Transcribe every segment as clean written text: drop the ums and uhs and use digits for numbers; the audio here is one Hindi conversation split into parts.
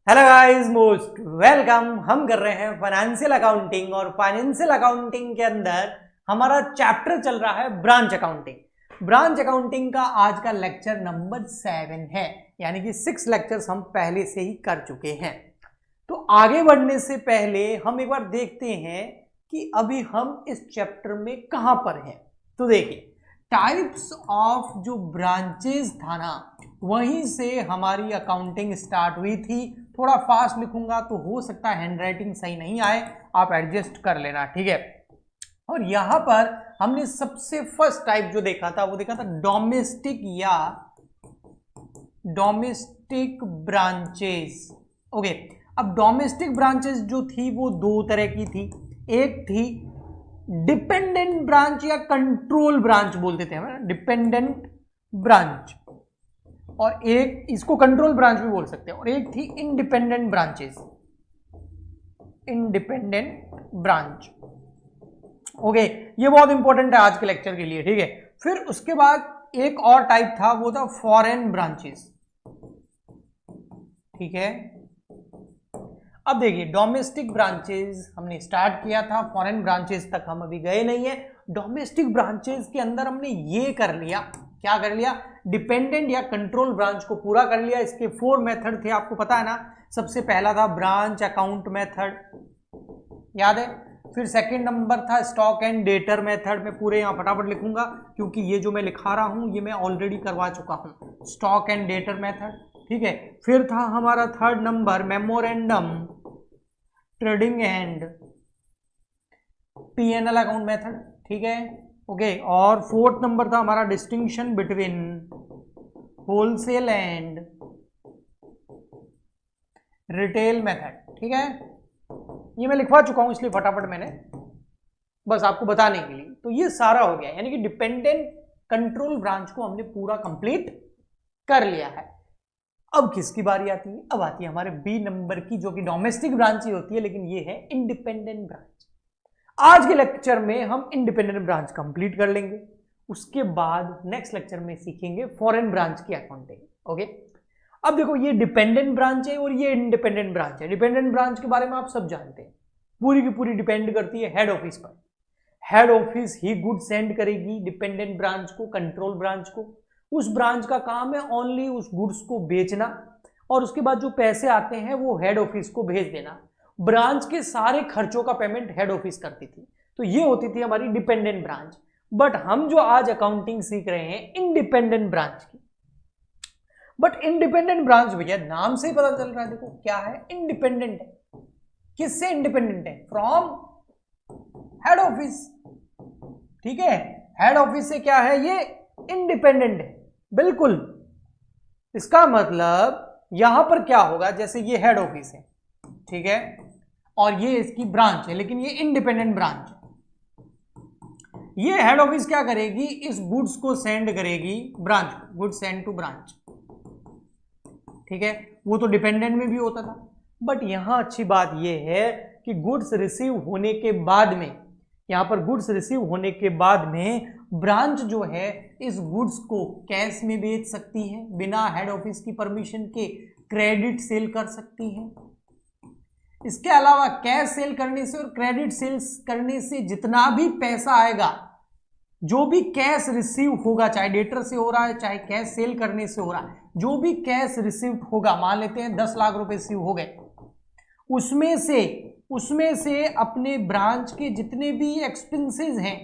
Hello guys, most welcome. हम कर रहे हैं फाइनेंशियल अकाउंटिंग और फाइनेंशियल अकाउंटिंग के अंदर हमारा चैप्टर चल रहा है ब्रांच अकाउंटिंग। ब्रांच अकाउंटिंग का आज का लेक्चर नंबर 7 है, यानी कि 6 लेक्चर्स हम पहले से ही कर चुके हैं। तो आगे बढ़ने से पहले हम एक बार देखते हैं कि अभी हम इस चैप्टर में कहां पर हैं। तो देखिए, टाइप्स ऑफ जो ब्रांचेस था ना, वहीं से हमारी अकाउंटिंग स्टार्ट हुई थी। थोड़ा फास्ट लिखूंगा तो हो सकता है हैंडराइटिंग सही नहीं आए, आप एडजस्ट कर लेना, ठीक है। और यहां पर हमने सबसे फर्स्ट टाइप जो देखा था वो देखा था डोमेस्टिक या डोमेस्टिक ब्रांचेस। ओके, अब डोमेस्टिक ब्रांचेस जो थी वो दो तरह की थी। एक थी डिपेंडेंट ब्रांच या कंट्रोल ब्रांच बोलते थे हम, डिपेंडेंट ब्रांच, और एक इसको कंट्रोल ब्रांच भी बोल सकते हैं। और एक थी independent branches, independent branch. Okay, ये बहुत इंपॉर्टेंट है आज के लेक्चर के लिए, ठीक है। फिर उसके बाद एक और टाइप था, वो था फॉरेन ब्रांचेस, ठीक है। अब देखिए, डोमेस्टिक ब्रांचेस हमने स्टार्ट किया था, फॉरेन ब्रांचेस तक हम अभी गए नहीं है। डोमेस्टिक ब्रांचेस के अंदर हमने ये कर लिया, क्या कर लिया, डिपेंडेंट या कंट्रोल ब्रांच को पूरा कर लिया। इसके 4 मेथड थे, आपको पता है ना। सबसे पहला था ब्रांच अकाउंट मेथड, याद है। फिर सेकंड नंबर था स्टॉक एंड डेटर मेथड। मैं पूरे यहां फटाफट लिखूंगा क्योंकि ये जो मैं लिखा रहा हूं ये मैं ऑलरेडी करवा चुका हूं, स्टॉक एंड डेटर मेथड, ठीक है। फिर था हमारा third number memorandum trading and PNL account method, ठीक है। ओके, और फोर्थ नंबर था हमारा distinction between wholesale and retail method, ठीक है। ये मैं लिखवा चुका हूं इसलिए फटाफट मैंने बस आपको बताने के लिए। तो ये सारा हो गया, यानी कि डिपेंडेंट कंट्रोल ब्रांच को हमने पूरा कंप्लीट कर लिया है। अब किसकी बारी आती है? अब आती है हमारे बी नंबर की, जो कि डोमेस्टिक ब्रांच ही होती है, लेकिन ये है इंडिपेंडेंट ब्रांच। आज के लेक्चर में हम इंडिपेंडेंट ब्रांच कंप्लीट कर लेंगे, उसके बाद नेक्स्ट लेक्चर में सीखेंगे फॉरेन ब्रांच की अकाउंटिंग। ओके, अब देखो, ये डिपेंडेंट ब्रांच है और ये इंडिपेंडेंट ब्रांच है। डिपेंडेंट ब्रांच के बारे में आप सब जानते हैं, पूरी की पूरी डिपेंड करती है हेड ऑफिस पर। हेड ऑफिस ही गुड सेंड करेगी डिपेंडेंट ब्रांच को, कंट्रोल ब्रांच को। उस ब्रांच का काम है ओनली उस गुड्स को बेचना, और उसके बाद जो पैसे आते हैं वो हेड ऑफिस को भेज देना। ब्रांच के सारे खर्चों का पेमेंट हेड ऑफिस करती थी। तो ये होती थी हमारी डिपेंडेंट ब्रांच। बट हम जो आज अकाउंटिंग सीख रहे हैं इंडिपेंडेंट ब्रांच की। बट इंडिपेंडेंट ब्रांच भैया नाम से ही पता चल रहा है, देखो क्या है, इंडिपेंडेंट है। किससे इंडिपेंडेंट है? फ्रॉम हेड ऑफिस, ठीक है। हेड ऑफिस से क्या है, ये इंडिपेंडेंट है, बिल्कुल। इसका मतलब यहां पर क्या होगा, जैसे ये हेड ऑफिस है, ठीक है, और ये इसकी ब्रांच है, लेकिन ये इंडिपेंडेंट ब्रांच है। ये हेड ऑफिस क्या करेगी, इस गुड्स को सेंड करेगी branch, good send to branch, ठीक है। वो तो डिपेंडेंट में भी होता था, बट यहां अच्छी बात यह है कि गुड्स रिसीव होने के बाद में, यहां पर गुड्स रिसीव होने के बाद में ब्रांच जो है इस गुड्स को कैश में बेच सकती है, बिना हेड ऑफिस की परमिशन के क्रेडिट सेल कर सकती है। इसके अलावा कैश सेल करने से और क्रेडिट सेल्स करने से जितना भी पैसा आएगा, जो भी कैश रिसीव होगा, चाहे डेटर से हो रहा है चाहे कैश सेल करने से हो रहा है, जो भी कैश रिसीव होगा, मान लेते हैं 10 लाख रुपए रिसीव हो गए, उसमें से अपने ब्रांच के जितने भी एक्सपेंसेस हैं,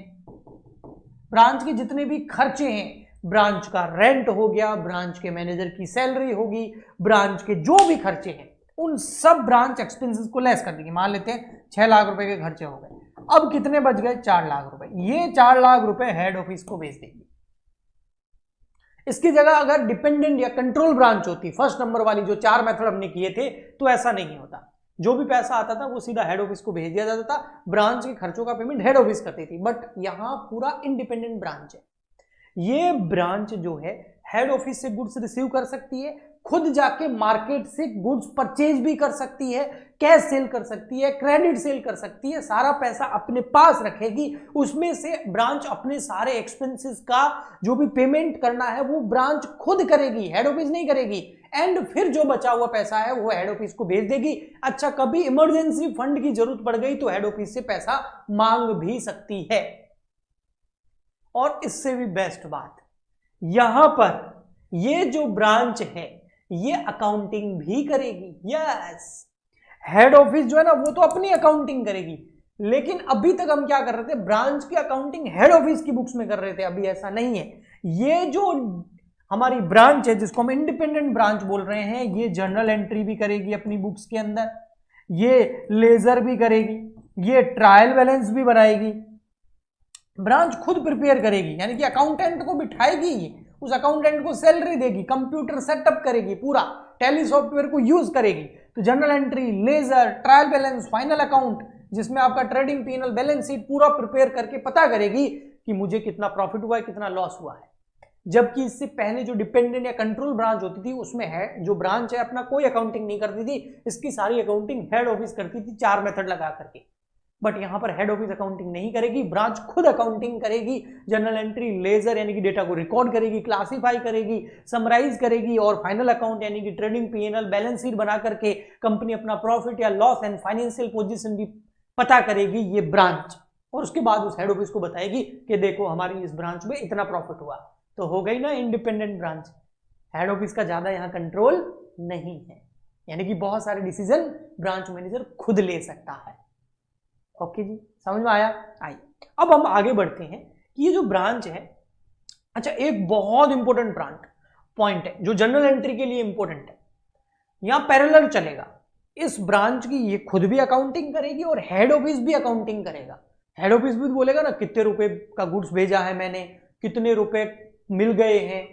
ब्रांच के जितने भी खर्चे हैं, ब्रांच का रेंट हो गया, ब्रांच के मैनेजर की सैलरी होगी, ब्रांच के जो भी खर्चे हैं, उन सब ब्रांच एक्सपेंसेस को लेस कर देंगे। मान लेते हैं 6 लाख रुपए के खर्चे हो गए, अब कितने बच गए, 4 लाख रुपए। ये 4 लाख रुपए हेड ऑफिस को भेज देंगे। इसकी जगह अगर डिपेंडेंट या कंट्रोल ब्रांच होती, फर्स्ट नंबर वाली जो 4 मेथड हमने किए थे, तो ऐसा नहीं होता। जो भी पैसा आता था वो सीधा हेड ऑफिस को भेज दिया जाता था, ब्रांच के खर्चों का पेमेंट हेड ऑफिस करती थी। बट यहां पूरा इंडिपेंडेंट ब्रांच है। ये ब्रांच जो है हेड ऑफिस से गुड्स रिसीव कर सकती है, खुद जाके मार्केट से गुड्स परचेज भी कर सकती है, कैश सेल कर सकती है, क्रेडिट सेल कर सकती है, सारा पैसा अपने पास रखेगी। उसमें से ब्रांच अपने सारे एक्सपेंसेस का जो भी पेमेंट करना है वो ब्रांच खुद करेगी, हेड ऑफिस नहीं करेगी। एंड फिर जो बचा हुआ पैसा है वो हेड ऑफिस को भेज देगी। अच्छा, कभी इमरजेंसी फंड की जरूरत पड़ गई तो हेड ऑफिस से पैसा मांग भी सकती है। और इससे भी बेस्ट बात, यहां पर ये जो ब्रांच है ये अकाउंटिंग भी करेगी। यस, हेड ऑफिस जो है ना वो तो अपनी अकाउंटिंग करेगी, लेकिन अभी तक हम क्या कर रहे थे, ब्रांच की अकाउंटिंग हेड ऑफिस की बुक्स में कर रहे थे। अभी ऐसा नहीं है। ये जो हमारी ब्रांच है जिसको हम इंडिपेंडेंट ब्रांच बोल रहे हैं, ये जर्नल एंट्री भी करेगी अपनी बुक्स के अंदर, ये लेजर भी करेगी, ये ट्रायल बैलेंस भी बनाएगी। ब्रांच खुद प्रिपेयर करेगी, यानी कि अकाउंटेंट को बिठाएगी, उस अकाउंटेंट को सैलरी देगी, कंप्यूटर सेटअप करेगी, पूरा टैली सॉफ्टवेयर को यूज करेगी। तो journal entry, ledger, trial balance, final account, जिसमें आपका ट्रेडिंग पीएनएल, बैलेंस शीट पूरा प्रिपेयर करके पता करेगी कि मुझे कितना प्रॉफिट हुआ है, कितना लॉस हुआ है। जबकि इससे पहले जो डिपेंडेंट या कंट्रोल ब्रांच होती थी उसमें है जो ब्रांच है अपना कोई अकाउंटिंग नहीं करती थी, इसकी सारी अकाउंटिंग हेड ऑफिस करती थी 4 मेथड लगा करके। बट यहां पर हेड ऑफिस अकाउंटिंग नहीं करेगी, ब्रांच खुद अकाउंटिंग करेगी। जनरल एंट्री, लेजर यानी कि डेटा को रिकॉर्ड करेगी, क्लासिफाई करेगी, समराइज करेगी, और फाइनल अकाउंट यानी कि ट्रेडिंग पीएनएल, बैलेंस शीट बना करके कंपनी अपना प्रॉफिट या लॉस एंड फाइनेंशियल पोजीशन भी पता करेगी ये ब्रांच। और उसके बाद उस हेड ऑफिस को बताएगी कि देखो हमारी इस ब्रांच में इतना प्रॉफिट हुआ। तो हो गई ना इंडिपेंडेंट ब्रांच। हेड ऑफिस का ज्यादा यहां कंट्रोल नहीं है, यानी कि बहुत सारे डिसीजन ब्रांच मैनेजर खुद ले सकता है। ओके जी, समझ में आया? आइए अब हम आगे बढ़ते हैं कि ये जो ब्रांच है, अच्छा एक बहुत इंपॉर्टेंट ब्रांच पॉइंट है जो जनरल एंट्री के लिए इंपॉर्टेंट है, यहां पैरेलल चलेगा। इस ब्रांच की ये खुद भी अकाउंटिंग करेगी और हेड ऑफिस भी अकाउंटिंग करेगा। हेड ऑफिस भी बोलेगा ना कितने रुपए का गुड्स भेजा है मैंने, कितने रुपए मिल गए हैं,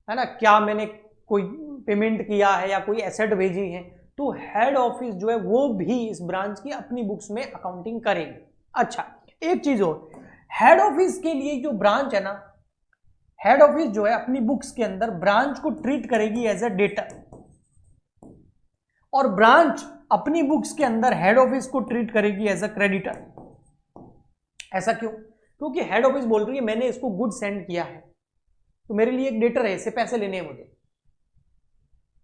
है ना, क्या मैंने कोई पेमेंट किया है या कोई एसेट भेजी है। तो हेड ऑफिस जो है वो भी इस ब्रांच की अपनी बुक्स में अकाउंटिंग करेगी। अच्छा एक चीज और, हेड ऑफिस के लिए जो ब्रांच है ना, हेड ऑफिस जो है अपनी बुक्स के अंदर ब्रांच को ट्रीट करेगी एज अ डेटर, और ब्रांच अपनी बुक्स के अंदर हेड ऑफिस को ट्रीट करेगी एज अ क्रेडिटर। ऐसा क्यों? क्योंकि हेड ऑफिस बोल रही है मैंने इसको गुड सेंड किया है तो मेरे लिए एक डेटर है, इससे पैसे लेने हैं मुझे।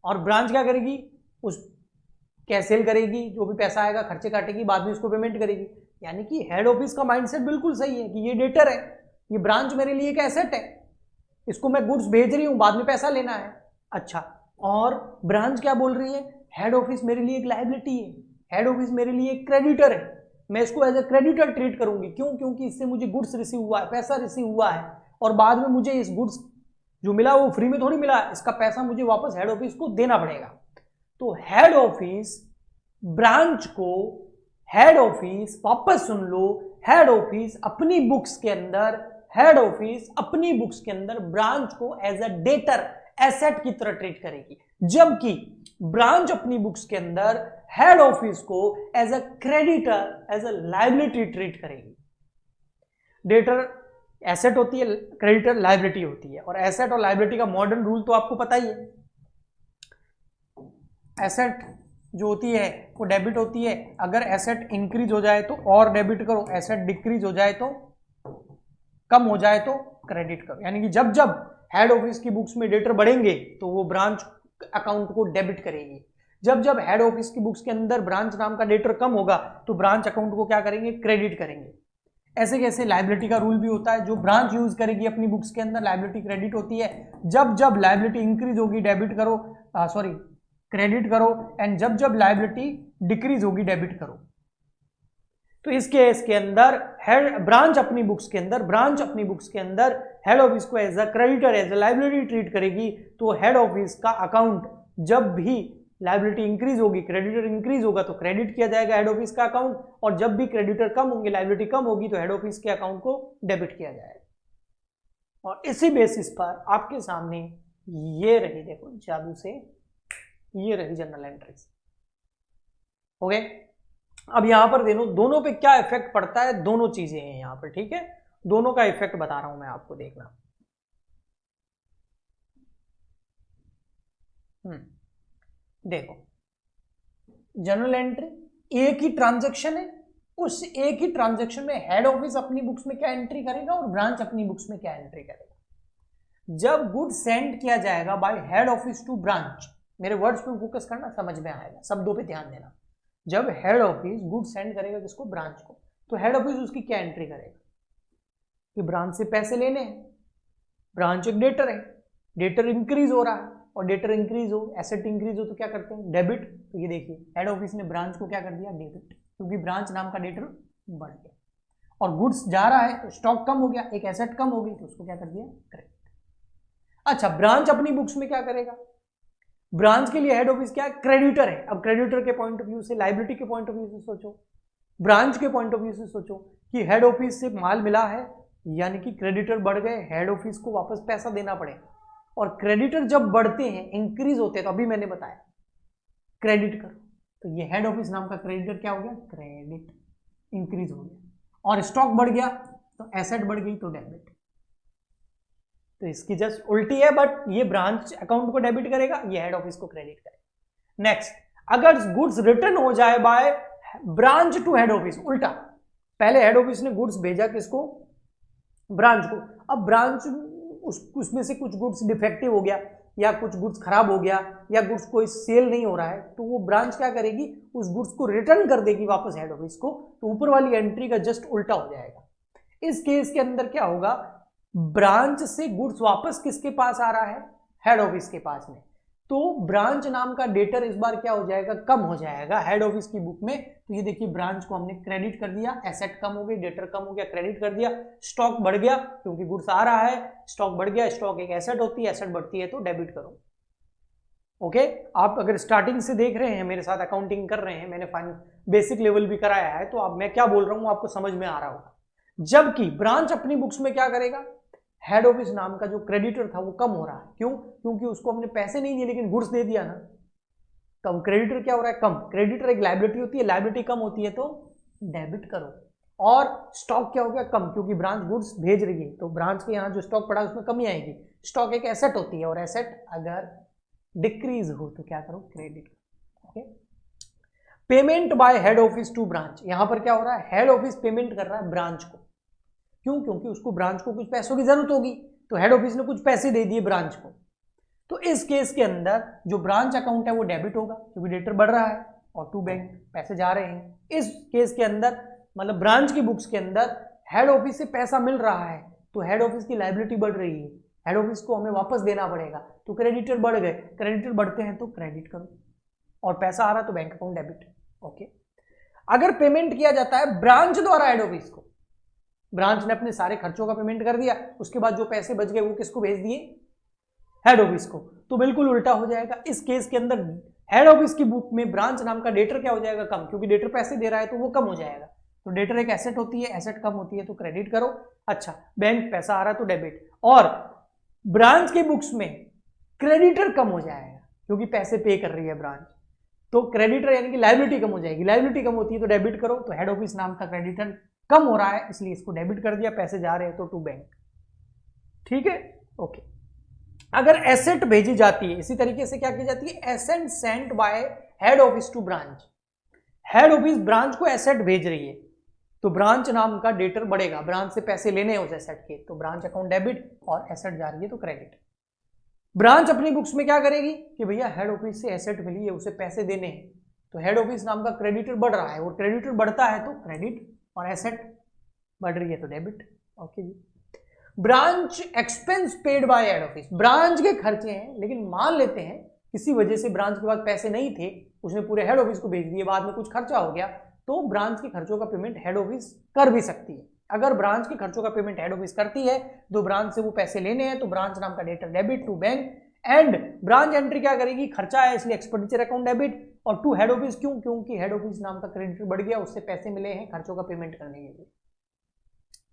और ब्रांच क्या करेगी, उस कैश सेल करेगी, जो भी पैसा आएगा खर्चे काटेगी, बाद में उसको पेमेंट करेगी। यानी कि हेड ऑफिस का माइंडसेट बिल्कुल सही है कि ये डेटर है, ये ब्रांच मेरे लिए एक एसेट है, इसको मैं गुड्स भेज रही हूं, बाद में पैसा लेना है। अच्छा, और ब्रांच क्या बोल रही है, हेड ऑफिस मेरे लिए एक लायबिलिटी है, हेड ऑफिस मेरे लिए एक क्रेडिटर है, मैं इसको एज ए क्रेडिटर ट्रीट करूंगी। क्यों? क्योंकि इससे मुझे गुड्स रिसीव हुआ है, पैसा रिसीव हुआ है, और बाद में मुझे इस गुड्स जो मिला वो फ्री में थोड़ी मिला, इसका पैसा मुझे वापस हेड ऑफिस को देना पड़ेगा। तो हेड ऑफिस ब्रांच को, हेड ऑफिस वापस सुन लो, हेड ऑफिस अपनी बुक्स के अंदर, हेड ऑफिस अपनी बुक्स के अंदर ब्रांच को एज अ डेटर, एसेट की तरह ट्रीट करेगी, जबकि ब्रांच अपनी बुक्स के अंदर हेड ऑफिस को as a creditor, as a liability treat करेगी। डेटर एसेट होती है, क्रेडिटर लायबिलिटी होती है, और एसेट और लायबिलिटी का मॉडर्न रूल तो आपको पता ही है। एसेट जो होती है वो डेबिट होती है, अगर एसेट इंक्रीज हो जाए तो और डेबिट करो, एसेट डिक्रीज हो जाए तो, कम हो जाए तो क्रेडिट करो। यानी कि जब जब हेड ऑफिस की बुक्स में डेटर बढ़ेंगे तो वो ब्रांच अकाउंट को डेबिट करेगी, जब जब हेड ऑफिस की बुक्स के अंदर ब्रांच नाम का डेटर कम होगा तो ब्रांच अकाउंट को क्या करेंगे, क्रेडिट करेंगे। ऐसे कैसे लायबिलिटी का रूल भी होता है, जो ब्रांच यूज करेगी अपनी बुक्स के अंदर लायबिलिटी क्रेडिट होती है, जब जब लायबिलिटी इंक्रीज होगी डेबिट करो, सॉरी क्रेडिट करो, एंड जब जब लायबिलिटी डिक्रीज होगी डेबिट करो। तो इस केस के अंदर हेड ब्रांच अपनी बुक्स के अंदर, ब्रांच अपनी बुक्स के अंदर हेड ऑफिस को as a creditor, as a liability treat करेगी। तो हेड ऑफिस का अकाउंट जब भी लायबिलिटी इंक्रीज होगी, क्रेडिटर इंक्रीज होगा तो क्रेडिट किया जाएगा हेड ऑफिस का अकाउंट, और जब भी क्रेडिटर कम होंगे, लायबिलिटी कम होगी तो हेड ऑफिस के अकाउंट को डेबिट किया जाएगा। और इसी बेसिस पर आपके सामने ये रही, देखो जादू से ये रही जनरल एंट्रीज। हो गए? अब यहां पर दोनों पे क्या इफेक्ट पड़ता है, दोनों चीजें हैं यहां पर, ठीक है, दोनों का इफेक्ट बता रहा हूं मैं आपको, देखना। देखो जनरल एंट्री एक ही ट्रांजैक्शन है, उस एक ही ट्रांजैक्शन में हेड ऑफिस अपनी बुक्स में क्या एंट्री करेगा और ब्रांच अपनी बुक्स में क्या एंट्री करेगा। जब गुड सेंड किया जाएगा by head office to branch, मेरे वर्ड्स पे फोकस करना, समझ में आएगा, शब्दों पे ध्यान देना। जब हेड ऑफिस गुड सेंड करेगा किसको, ब्रांच को, तो हेड ऑफिस उसकी क्या एंट्री करेगा कि ब्रांच से पैसे लेने हैं। ब्रांच एक डेटर है, डेटर इंक्रीज हो रहा है, और डेटर इंक्रीज हो, एसेट इंक्रीज हो तो क्या करते हैं, डेबिट। तो ये देखिए हेड ऑफिस ने ब्रांच को क्या कर दिया, डेबिट, क्योंकि ब्रांच नाम का डेटर बढ़ गया। और गुड्स जा रहा है तो स्टॉक कम हो गया, एक एसेट कम हो गई तो उसको क्या कर दिया, क्रेडिट। अच्छा, ब्रांच अपनी बुक्स में क्या करेगा, ब्रांच के लिए हेड ऑफिस क्या है, क्रेडिटर है। अब क्रेडिटर के पॉइंट ऑफ व्यू से, लाइबिलिटी के पॉइंट ऑफ व्यू से सोचो, ब्रांच के पॉइंट ऑफ व्यू से सोचो कि हेड ऑफिस से माल मिला है, यानी कि क्रेडिटर बढ़ गए, हेड ऑफिस को वापस पैसा देना पड़ेगा। और क्रेडिटर जब बढ़ते हैं, इंक्रीज होते हैं, तो अभी मैंने बताया क्रेडिट करो, तो ये हेड ऑफिस नाम का क्रेडिटर क्या हो गया, क्रेडिट, इंक्रीज हो गया। और स्टॉक बढ़ गया तो एसेट बढ़ गई तो डेबिट। तो इसकी जस्ट उल्टी है, बट ये ब्रांच अकाउंट को डेबिट करेगा, ये हेड ऑफिस को क्रेडिट करेगा। नेक्स्ट, अगर गुड्स रिटर्न हो जाए by branch to head office, उल्टा, पहले हेड ऑफिस ने गुड्स भेजा किसको, ब्रांच को। अब ब्रांच उसमें से कुछ गुड्स डिफेक्टिव हो गया, या कुछ गुड्स खराब हो गया, या गुड्स कोई सेल नहीं हो रहा है, तो वो ब्रांच क्या करेगी, उस गुड्स को रिटर्न कर देगी वापस हेड ऑफिस को। तो ऊपर वाली एंट्री का जस्ट उल्टा हो जाएगा। इस केस के अंदर क्या होगा, ब्रांच से गुड्स वापस किसके पास आ रहा है, हेड ऑफिस के पास में। तो ब्रांच नाम का डेटर इस बार क्या हो जाएगा, कम हो जाएगा हेड ऑफिस की बुक में। तो ये देखिए ब्रांच को हमने क्रेडिट कर दिया, एसेट कम हो गई, डेटर कम हो गया, क्रेडिट कर दिया, स्टॉक बढ़ गया क्योंकि गुड्स आ रहा है, स्टॉक बढ़ गया, स्टॉक एक एसेट होती है, एसेट बढ़ती है तो डेबिट करो। ओके, आप अगर स्टार्टिंग से देख रहे हैं, मेरे साथ अकाउंटिंग कर रहे हैं, मैंने बेसिक लेवल भी कराया है, तो अब मैं क्या बोल रहा हूं आपको समझ में आ रहा होगा। जबकि ब्रांच अपनी बुक्स में क्या करेगा, हेड ऑफिस नाम का जो क्रेडिटर था वो कम हो रहा है, क्यों, क्योंकि उसको हमने पैसे नहीं दिए लेकिन गुड्स दे दिया ना। तो अब क्रेडिटर क्या हो रहा है, कम। क्रेडिटर एक लायबिलिटी होती है, लायबिलिटी कम होती है तो डेबिट करो। और स्टॉक क्या हो गया, कम, क्योंकि ब्रांच गुड्स भेज रही है, तो ब्रांच के यहाँ जो स्टॉक पड़ा है उसमें कमी आएगी। स्टॉक एक एसेट होती है, और एसेट अगर डिक्रीज हो तो क्या करो, credit. Okay, payment by head office to branch, यहां पर क्या हो रहा है, हेड ऑफिस पेमेंट कर रहा है ब्रांच को, क्यों, क्योंकि उसको ब्रांच को कुछ पैसों की जरूरत होगी, तो हेड ऑफिस ने कुछ पैसे दे दिए ब्रांच को। तो इस केस के अंदर जो ब्रांच अकाउंट है वो डेबिट होगा, क्योंकि डेटर बढ़ रहा है और टू बैंक पैसे जा रहे हैं। इस केस के अंदर मतलब ब्रांच की बुक्स के अंदर हेड ऑफिस से पैसा मिल रहा है, तो हेड ऑफिस की लायबिलिटी बढ़ रही है, हेड ऑफिस को हमें वापस देना पड़ेगा, तो क्रेडिटर बढ़ गए, क्रेडिटर बढ़ते हैं तो क्रेडिट करो, और पैसा आ रहा तो बैंक अकाउंट डेबिट। ओके, अगर पेमेंट किया जाता है ब्रांच द्वारा हेड ऑफिस को, ब्रांच ने अपने सारे खर्चों का पेमेंट कर दिया, उसके बाद जो पैसे बच गए वो किसको भेज दिए, हेड ऑफिस को, तो बिल्कुल उल्टा हो जाएगा। इस केस के अंदर हेड ऑफिस की बुक में ब्रांच नाम का डेटर क्या हो जाएगा, कम, क्योंकि डेटर पैसे दे रहा है तो वो कम हो जाएगा। तो डेटर एक एसेट होती है, एसेट कम होती है तो क्रेडिट करो। अच्छा, बैंक पैसा आ रहा है तो डेबिट। और ब्रांच की बुक्स में क्रेडिटर कम हो जाएगा क्योंकि पैसे पे कर रही है ब्रांच, तो क्रेडिटर यानी कि लायबिलिटी कम हो जाएगी, लायबिलिटी कम होती है तो डेबिट करो। तो हेड ऑफिस नाम का क्रेडिटर कम हो रहा है इसलिए इसको डेबिट कर दिया, पैसे जा रहे हैं तो टू बैंक। ठीक है, ओके। अगर एसेट भेजी जाती है, इसी तरीके से क्या की जाती है, asset sent by head office to branch, head office branch को एसेट भेज रही है तो ब्रांच नाम का डेटर बढ़ेगा, ब्रांच से पैसे लेने हैं उस एसेट के, तो ब्रांच अकाउंट डेबिट, और एसेट जा रही है तो क्रेडिट। ब्रांच अपनी बुक्स में क्या करेगी कि भैया हेड ऑफिस से एसेट मिली है, उसे पैसे देने हैं, तो हेड ऑफिस नाम का क्रेडिटर बढ़ रहा है, और क्रेडिटर बढ़ता है तो क्रेडिट, और एसेट बढ़ रही है तो डेबिट। ओके जी। Branch expense paid by head office, branch के खर्चे हैं, लेकिन मान लेते हैं किसी वजह से ब्रांच के पास पैसे नहीं थे, उसने पूरे हेड ऑफिस को भेज दिए, बाद में कुछ खर्चा हो गया, तो ब्रांच के खर्चों का पेमेंट हेड ऑफिस कर भी सकती है। अगर ब्रांच के खर्चों का पेमेंट हेड ऑफिस करती है तो ब्रांच से वो पैसे लेने हैं, तो ब्रांच नाम का debtor debit to bank, and branch entry क्या करेगी, खर्चा है इसलिए एक्सपेंडिचर अकाउंट डेबिट, और टू हेड ऑफिस, क्यों, क्योंकि हेड ऑफिस नाम का क्रेडिटर बढ़ गया, उससे पैसे मिले हैं खर्चों का पेमेंट करने के लिए।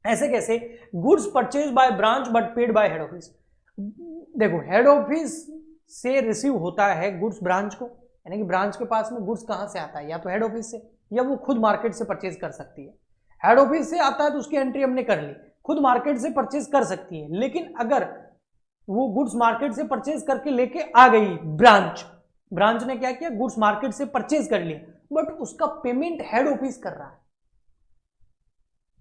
ऐसे कैसे, goods purchase by branch but paid by head office, देखो हेड ऑफिस से रिसीव होता है गुड्स ब्रांच को, यानी कि ब्रांच के पास में गुड्स कहां से आता है, या तो हेड ऑफिस से, या वो खुद मार्केट से परचेज कर सकती है। हेड ऑफिस से आता है तो उसकी एंट्री हमने कर ली, खुद मार्केट से परचेज कर सकती है, लेकिन अगर वो गुड्स मार्केट से परचेज करके लेके आ गई ब्रांच ने क्या किया, गुड्स मार्केट से परचेज कर लिया, बट उसका पेमेंट हेड ऑफिस कर रहा है,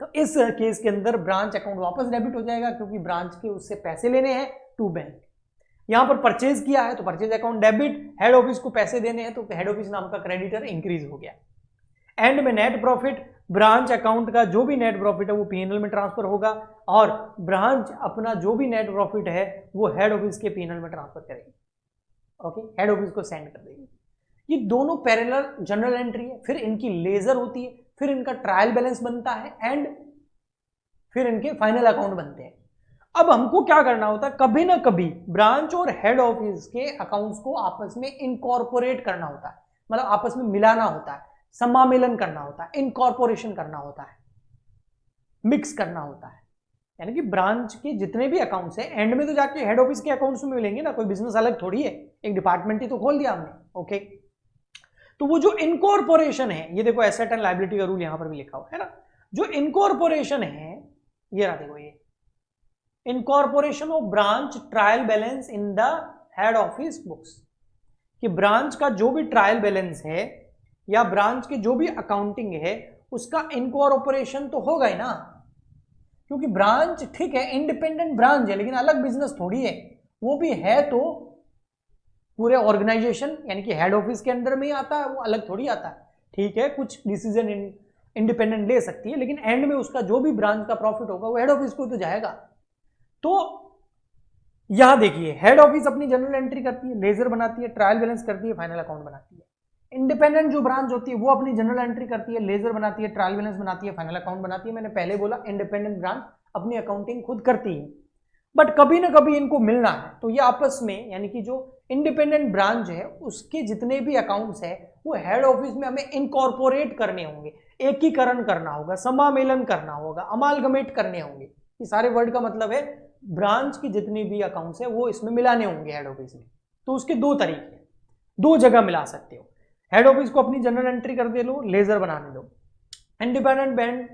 तो इस केस के अंदर ब्रांच अकाउंट वापस डेबिट हो जाएगा, क्योंकि ब्रांच के उससे पैसे लेने हैं टू बैंक। यहां पर परचेज किया है तो purchase account debit, head office को पैसे देने हैं तो हेड ऑफिस नाम का क्रेडिटर इंक्रीज हो गया। एंड में नेट प्रॉफिट, ब्रांच अकाउंट का जो भी नेट प्रॉफिट है वो पीएनएल में ट्रांसफर होगा और ब्रांच अपना जो भी नेट प्रॉफिट है वो हेड ऑफिस के पीएनएल में ट्रांसफर करेगी। ओके, हेड ऑफिस को सेंड कर देगी। ये दोनों पैरेलल जनरल एंट्री है, फिर इनकी लेजर होती है, फिर इनका ट्रायल बैलेंस बनता है एंड फिर इनके फाइनल अकाउंट बनते हैं। अब हमको क्या करना होता है, कभी ना कभी ब्रांच और हेड ऑफिस के अकाउंट्स को आपस में इनकॉर्पोरेट करना होता है, मतलब आपस में मिलाना होता है, समामेलन करना होता है, इनकॉर्पोरेशन करना होता है, मिक्स करना होता है। यानी कि ब्रांच के जितने भी अकाउंट्स हैं एंड में तो जाके हेड ऑफिस के अकाउंट्स में मिलेंगे ना, कोई बिजनेस अलग थोड़ी है, एक डिपार्टमेंट ही तो खोल दिया हमने। ओके, तो वो जो इनकॉर्पोरेशन है, ये देखो एसेट एंड लायबिलिटी का रूल यहां पर भी लिखा हुआ है ना, जो इनकॉर्पोरेशन है ये रहा, देखो ये incorporation of branch trial balance in the head office books, कि ब्रांच का जो भी ट्रायल बैलेंस है या ब्रांच की जो भी अकाउंटिंग है उसका इनकॉर्पोरेशन तो होगा ही ना, क्योंकि ब्रांच ठीक है इंडिपेंडेंट ब्रांच है लेकिन अलग बिजनेस थोड़ी है, वो भी है तो पूरे ऑर्गेनाइजेशन यानी कि हेड ऑफिस के अंदर में ही आता है, वो अलग थोड़ी आता है। ठीक है, कुछ डिसीजन इंडिपेंडेंट ले सकती है लेकिन एंड में उसका जो भी ब्रांच का प्रॉफिट होगा वो हेड ऑफिस को तो जाएगा। तो यहां देखिए हेड ऑफिस अपनी जनरल एंट्री करती है, लेजर बनाती है, ट्रायल बैलेंस करती है, फाइनल अकाउंट बनाती है। इंडिपेंडेंट जो ब्रांच होती है वो अपनी जनरल एंट्री करती है, लेजर बनाती है, ट्रायल बैलेंस बनाती है, फाइनल अकाउंट बनाती है। मैंने पहले बोला इंडिपेंडेंट ब्रांच अपनी अकाउंटिंग खुद करती है, बट कभी ना कभी इनको मिलना है तो ये आपस में, यानी कि जो इंडिपेंडेंट ब्रांच है उसके जितने भी अकाउंट्स है वो हेड ऑफिस में हमें इनकॉर्पोरेट करने होंगे, एकीकरण करना होगा, समामेलन करना होगा, अमालगमेट करने होंगे। ये सारे वर्ड का मतलब है ब्रांच की जितनी भी अकाउंट्स है वो इसमें मिलाने होंगे हेड ऑफिस में। तो उसके दो तरीके हैं, दो जगह मिला सकते हो, हेड ऑफिस को अपनी जनरल एंट्री कर दे लो, लेजर बनाने दो, इंडिपेंडेंट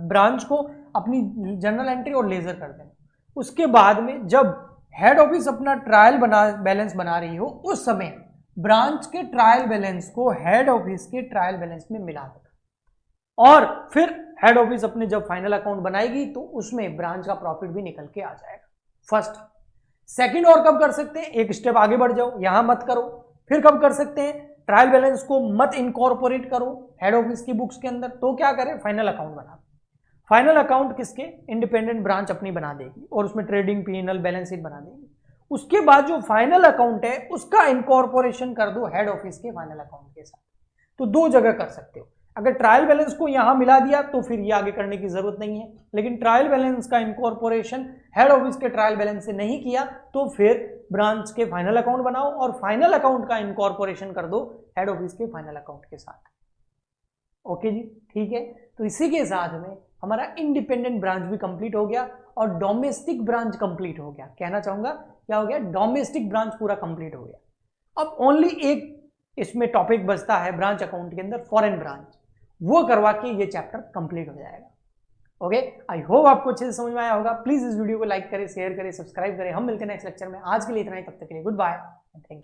ब्रांच को अपनी जनरल एंट्री और लेजर कर देना। उसके बाद में जब हेड ऑफिस अपना ट्रायल बैलेंस बना रही हो उस समय ब्रांच के ट्रायल बैलेंस को हेड ऑफिस के ट्रायल बैलेंस में मिला देना और फिर हेड ऑफिस अपने जब फाइनल अकाउंट बनाएगी तो उसमें ब्रांच का प्रॉफिट भी निकल के आ जाएगा। फर्स्ट, सेकंड और कब कर सकते हैं, एक स्टेप आगे बढ़ जाओ, यहां मत करो। फिर कब कर सकते हैं, ट्रायल बैलेंस को मत इनकॉर्पोरेट करो हेड ऑफिस की बुक्स के अंदर, तो क्या करें, फाइनल अकाउंट बना। फाइनल अकाउंट किसके, इंडिपेंडेंट ब्रांच अपनी बना देगी और उसमें ट्रेडिंग, पीएनएल, बैलेंस शीट बना देगी। उसके बाद जो फाइनल अकाउंट है उसका इनकॉर्पोरेशन कर दो हेड ऑफिस के फाइनल अकाउंट के साथ। तो दो जगह कर सकते हो। अगर ट्रायल बैलेंस को यहां मिला दिया तो फिर ये आगे करने की जरूरत नहीं है, लेकिन ट्रायल बैलेंस का इनकॉर्पोरेशन हेड ऑफिस के ट्रायल बैलेंस से नहीं किया तो फिर ब्रांच के फाइनल अकाउंट बनाओ और फाइनल अकाउंट का इनकॉर्पोरेशन कर दो हेड ऑफिस के फाइनल अकाउंट के साथ। ओके जी, ठीक है। तो इसी के साथ में हमारा इंडिपेंडेंट ब्रांच भी कंप्लीट हो गया और डोमेस्टिक ब्रांच कंप्लीट हो गया। कहना चाहूंगा क्या हो गया, डोमेस्टिक ब्रांच पूरा कंप्लीट हो गया। अब ओनली एक इसमें टॉपिक बचता है ब्रांच अकाउंट के अंदर, फॉरेन ब्रांच, वो करवा के ये चैप्टर कंप्लीट हो जाएगा। ओके, आई होप आपको अच्छे से समझ में आया होगा। प्लीज इस वीडियो को लाइक करें, शेयर करें, सब्सक्राइब करें। हम मिलते हैं नेक्स्ट लेक्चर में। आज के लिए इतना ही, तब तक के लिए गुड बाय, थैंक यू।